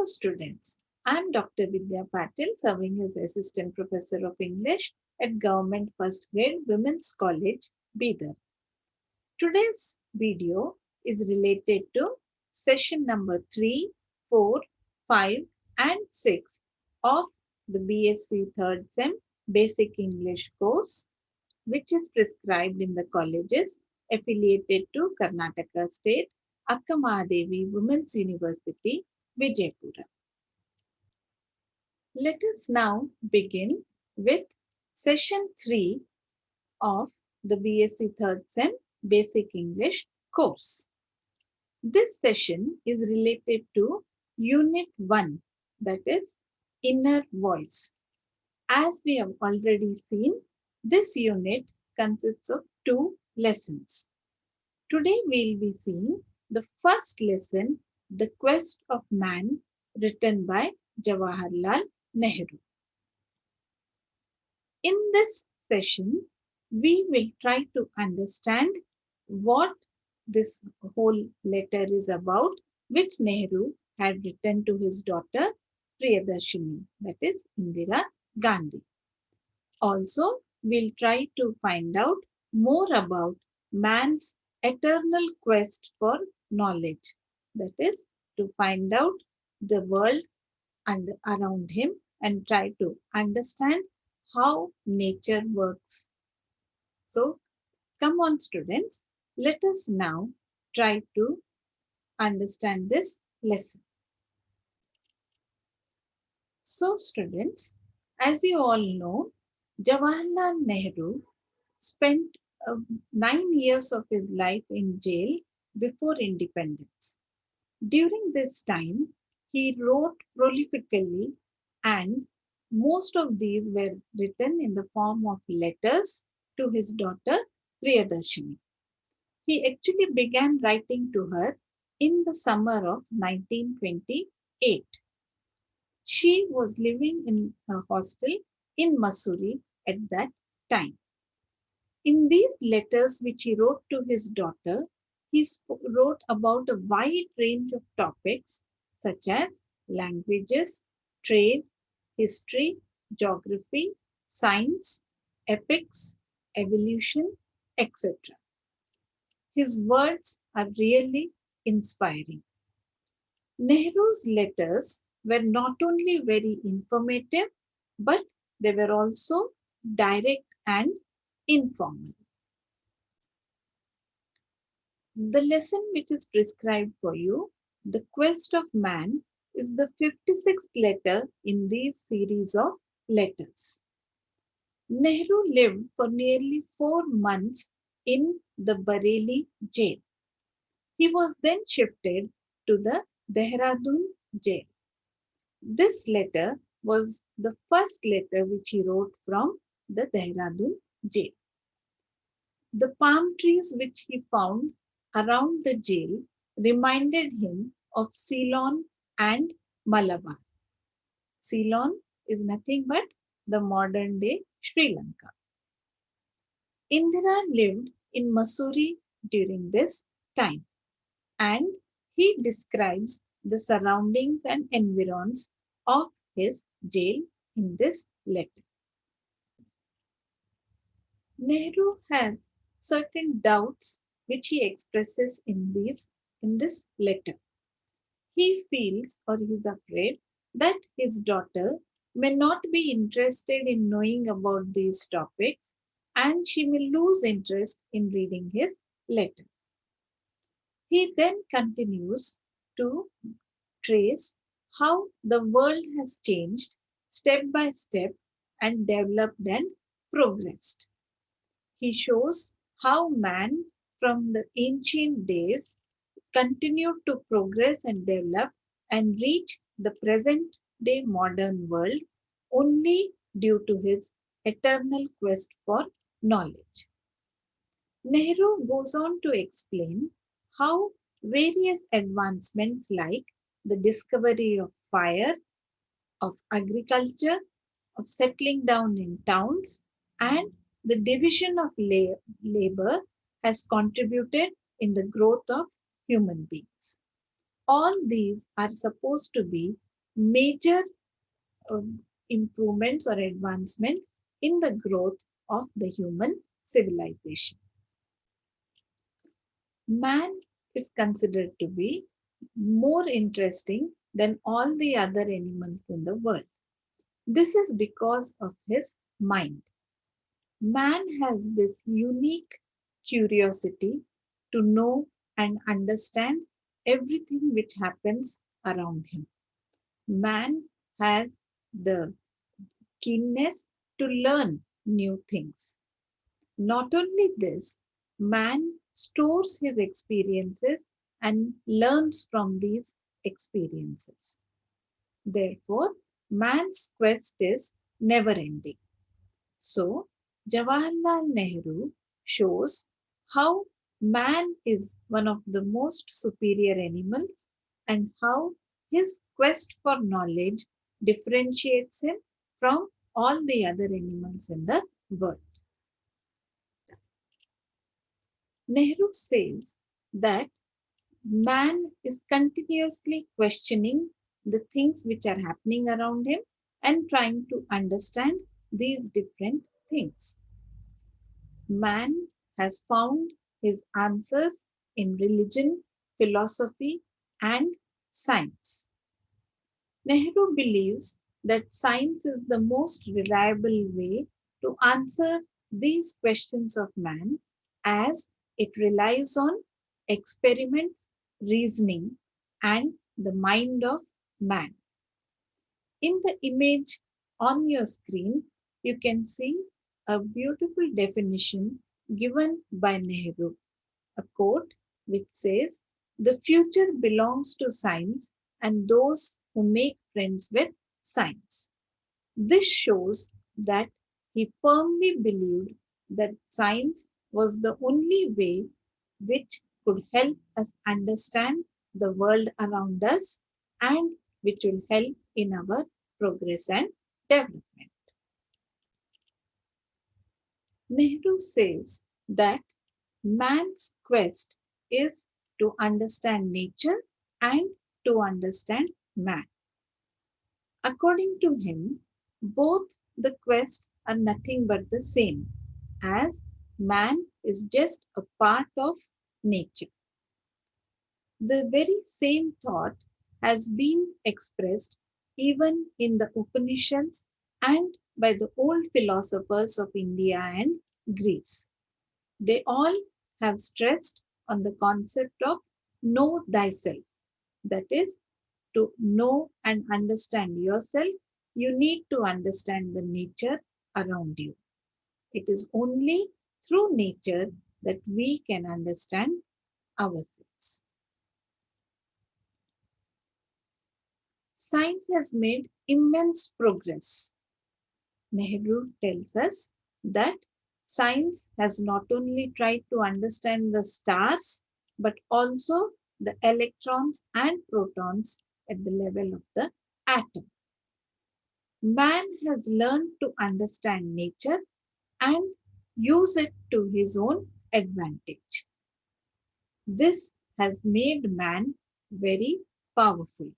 students, I am Dr. Vidya Patil, serving as Assistant Professor of English at Government First Grade Women's College, Bidar. Today's video is related to session number 3, 4, 5 and 6 of the BSc 3rd SEM Basic English course, which is prescribed in the colleges affiliated to Karnataka State Akkamahadevi Women's University, Vijaypura. Let us now begin with session 3 of the BSc 3rd SEM Basic English course. This session is related to Unit 1, that is Inner Voice. As we have already seen, this unit consists of 2 lessons. Today we will be seeing the first lesson, The Quest of Man, written by Jawaharlal Nehru. In this session, we will try to understand what this whole letter is about, which Nehru had written to his daughter Priyadarshini, that is Indira Gandhi. Also, we'll try to find out more about man's eternal quest for knowledge, that is, to find out the world and around him and try to understand how nature works. So, come on, students, let us now try to understand this lesson. So, students, as you all know, Jawaharlal Nehru spent 9 years of his life in jail before independence. During this time, he wrote prolifically, and most of these were written in the form of letters to his daughter Priyadarshini. He actually began writing to her in the summer of 1928. She was living in a hostel in Mussoorie at that time. In these letters which he wrote to his daughter, he wrote about a wide range of topics such as languages, trade, history, geography, science, epics, evolution, etc. His words are really inspiring. Nehru's letters were not only very informative, but they were also direct and informal. The lesson which is prescribed for you, The Quest of Man, is the 56th letter in this series of letters. Nehru lived for nearly 4 months in the Bareilly jail. He was then shifted to the Dehradun jail. This letter was the first letter which he wrote from the Dehradun jail. The palm trees which he found around the jail reminded him of Ceylon and Malabar. Ceylon is nothing but the modern day Sri Lanka. Indira lived in Mussoorie during this time, and he describes the surroundings and environs of his jail in this letter. Nehru has certain doubts which he expresses in this letter. He feels or he is afraid that his daughter may not be interested in knowing about these topics and she may lose interest in reading his letters. He then continues to trace how the world has changed step by step and developed and progressed. He shows how man from the ancient days continued to progress and develop and reach the present day modern world only due to his eternal quest for knowledge. Nehru goes on to explain how various advancements like the discovery of fire, of agriculture, of settling down in towns, and the division of labor has contributed in the growth of human beings. All these are supposed to be major improvements or advancements in the growth of the human civilization. Man is considered to be more interesting than all the other animals in the world. This is because of his mind. Man has this unique curiosity to know and understand everything which happens around him. Man has the keenness to learn new things. Not only this, man stores his experiences and learns from these experiences. Therefore, man's quest is never ending. So, Jawaharlal Nehru shows how man is one of the most superior animals and how his quest for knowledge differentiates him from all the other animals in the world. Nehru says that man is continuously questioning the things which are happening around him and trying to understand these different things. Man has found his answers in religion, philosophy, and science. Nehru believes that science is the most reliable way to answer these questions of man as it relies on experiments, reasoning, and the mind of man. In the image on your screen, you can see a beautiful definition given by Nehru, a quote which says, "The future belongs to science and those who make friends with science." This shows that he firmly believed that science was the only way which could help us understand the world around us and which will help in our progress and development. Nehru says that man's quest is to understand nature and to understand man. According to him, both the quests are nothing but the same, as man is just a part of nature. The very same thought has been expressed even in the Upanishads and by the old philosophers of India and Greece. They all have stressed on the concept of know thyself. That is, to know and understand yourself, you need to understand the nature around you. It is only through nature that we can understand ourselves. Science has made immense progress. Nehru tells us that science has not only tried to understand the stars, but also the electrons and protons at the level of the atom. Man has learned to understand nature and use it to his own advantage. This has made man very powerful.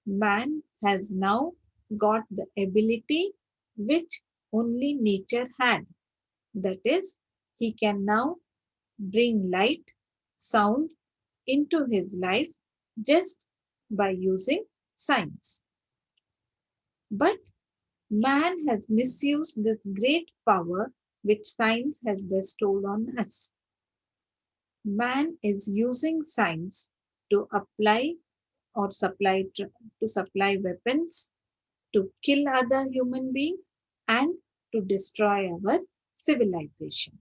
Man has now got the ability which only nature had. That is, he can now bring light, sound into his life just by using science. But man has misused this great power which science has bestowed on us. Man is using science to apply or supply weapons, to kill other human beings, and to destroy our civilization.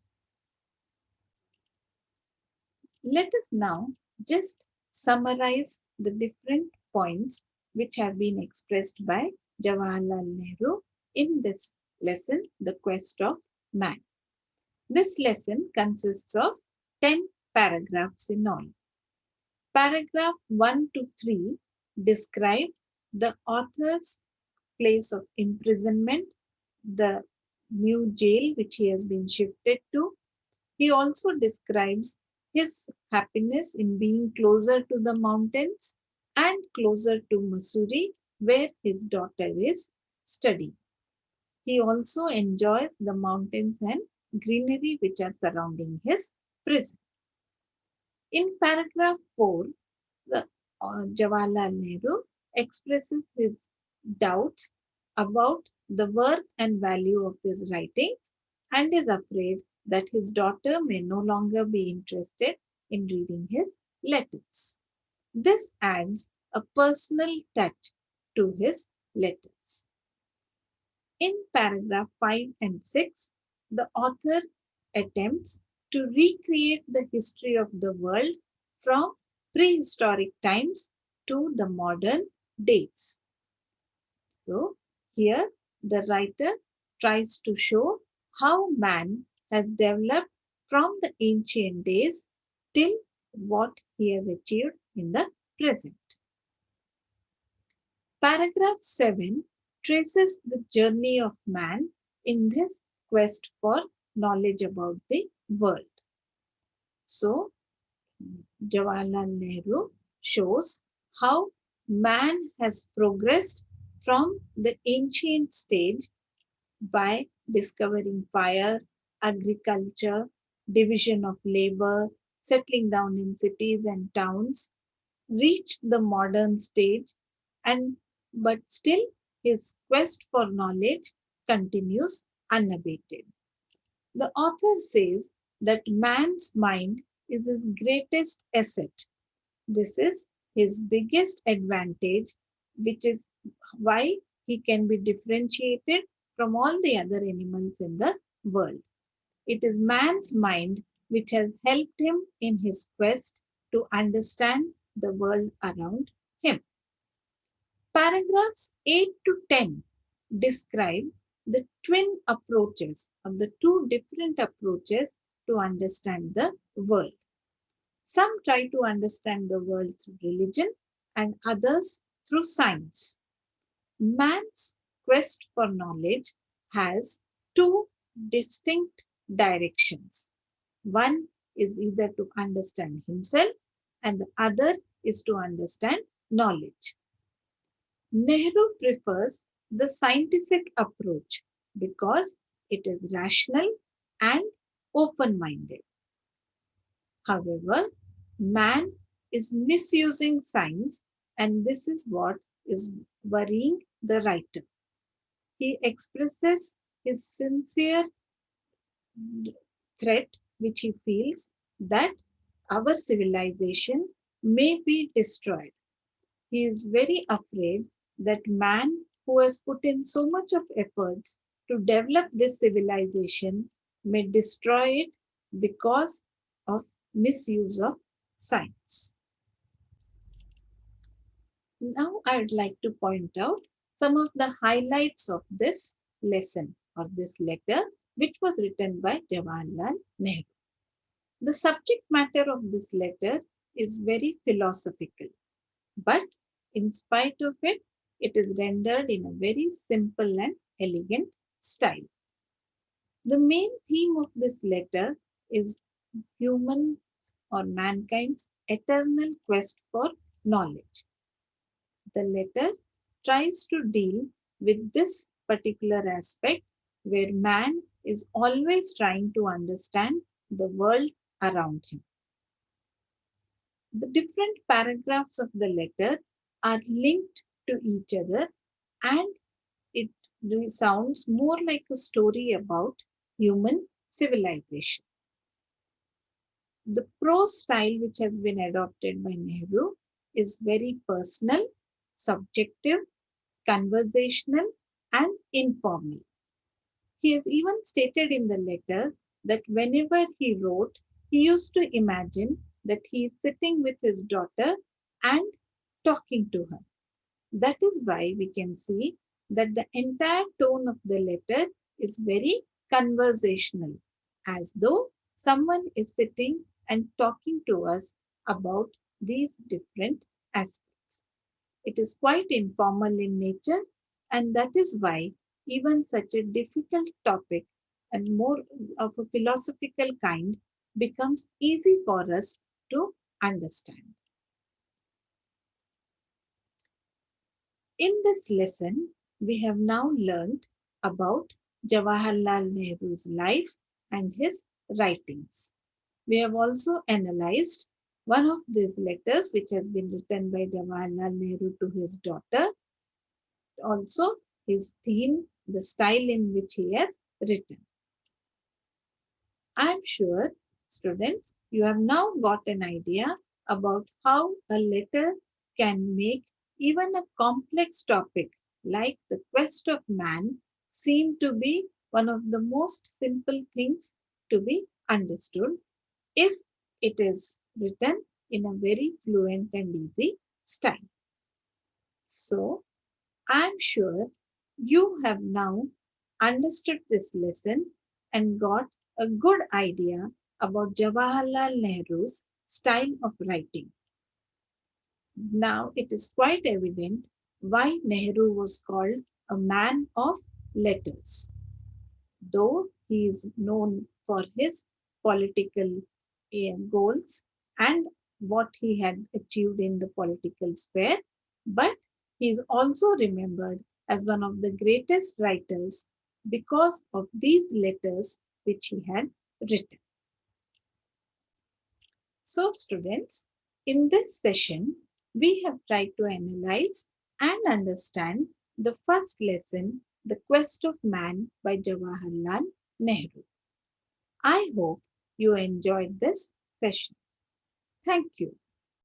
Let us now just summarize the different points which have been expressed by Jawaharlal Nehru in this lesson, The Quest of Man. This lesson consists of 10 paragraphs in all. Paragraph 1 to 3 describe the author's place of imprisonment, the new jail which he has been shifted to. He also describes his happiness in being closer to the mountains and closer to Missouri, where his daughter is studying. He also enjoys the mountains and greenery which are surrounding his prison. In paragraph 4, the Jawaharlal Nehru expresses his doubts about the worth and value of his writings and is afraid that his daughter may no longer be interested in reading his letters. This adds a personal touch to his letters. In paragraph 5 and 6, the author attempts to recreate the history of the world from prehistoric times to the modern days. So, here the writer tries to show how man has developed from the ancient days till what he has achieved in the present. Paragraph 7 traces the journey of man in this quest for knowledge about the world. So, Jawaharlal Nehru shows how man has progressed from the ancient stage by discovering fire, agriculture, division of labor, settling down in cities and towns, reached the modern stage, and but still his quest for knowledge continues unabated. The author says that man's mind is his greatest asset. This is his biggest advantage, which is why he can be differentiated from all the other animals in the world. It is man's mind which has helped him in his quest to understand the world around him. Paragraphs 8 to 10 describe the twin approaches or the two different approaches to understand the world. Some try to understand the world through religion and others through science. Man's quest for knowledge has two distinct directions. One is either to understand himself, and the other is to understand knowledge. Nehru prefers the scientific approach because it is rational and open minded. However, man is misusing science, and this is what is worrying the writer. He expresses his sincere threat, which he feels that our civilization may be destroyed. He is very afraid that man, who has put in so much of efforts to develop this civilization, may destroy it because of misuse of science. Now, I would like to point out some of the highlights of this lesson or this letter, which was written by Jawaharlal Nehru. The subject matter of this letter is very philosophical, but in spite of it, it is rendered in a very simple and elegant style. The main theme of this letter is human or mankind's eternal quest for knowledge. The letter tries to deal with this particular aspect where man is always trying to understand the world around him. The different paragraphs of the letter are linked to each other and it sounds more like a story about human civilization. The prose style which has been adopted by Nehru is very personal, subjective, conversational, and informal. He has even stated in the letter that whenever he wrote, he used to imagine that he is sitting with his daughter and talking to her. That is why we can see that the entire tone of the letter is very conversational, as though someone is sitting and talking to us about these different aspects. It is quite informal in nature, and that is why even such a difficult topic and more of a philosophical kind becomes easy for us to understand. In this lesson, we have now learned about Jawaharlal Nehru's life and his writings. We have also analyzed one of these letters which has been written by Jawaharlal Nehru to his daughter, also his theme, the style in which he has written. I am sure, students, you have now got an idea about how a letter can make even a complex topic like the quest of man seem to be one of the most simple things to be understood if it is written in a very fluent and easy style. So, I am sure you have now understood this lesson and got a good idea about Jawaharlal Nehru's style of writing. Now it is quite evident why Nehru was called a man of letters. Though he is known for his political goals and what he had achieved in the political sphere, but he is also remembered as one of the greatest writers because of these letters which he had written. So, students, in this session, we have tried to analyze and understand the first lesson, The Quest of Man by Jawaharlal Nehru. I hope you enjoyed this session. Thank you.